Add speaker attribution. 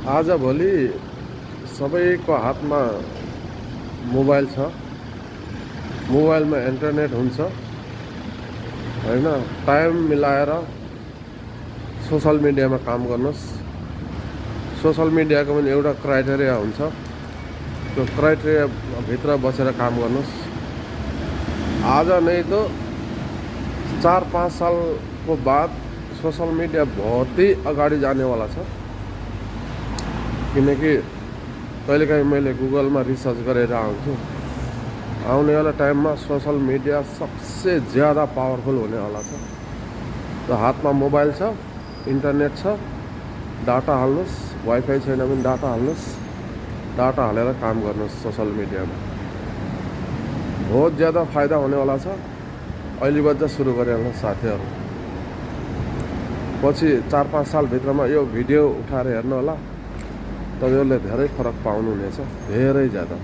Speaker 1: आजभोलि सबैको हातमा मोबाइल छ। मोबाइलमा इन्टरनेट हुन्छ हैन। टाइम मिलाएर सोशल मिडियामा काम गर्नुहोस्। सोशल मिडियाको पनि एउटा क्राइटेरिया हुन्छ, त्यो क्राइटेरिया भित्र बसेर काम गर्नुहोस्। आज नहीं तो 4-5 साल को बाद सोशल मिडिया बहुत ही अगाडि जानेवाला छ। किनकि कहिलेकाहीँ मैले गुगलमा रिसर्च गरेर आउँछु, आउने वाला टाइममा सोशल मिडिया सबसे ज़्यादा पावरफुल होने वाला छ। तो हातमा मोबाइल छ, इन्टरनेट छ, डाटा हाल्नुहोस्। वाइफाई छैन भने डाटा हाल्नुहोस्। डाटा हालेर काम गर्नुहोस् सोशल मिडियामा। बहुत ज़्यादा फाइदा होने वाला छ। अहिलेबाट सुरु गरिहाल्नु साथीहरु। पछि 4-5 साल भित्रमा यो भिडियो उठाएर हेर्नु होला, तपाईहरुले धेरै फरक पाउनुहुनेछ, धेरै ज्यादा।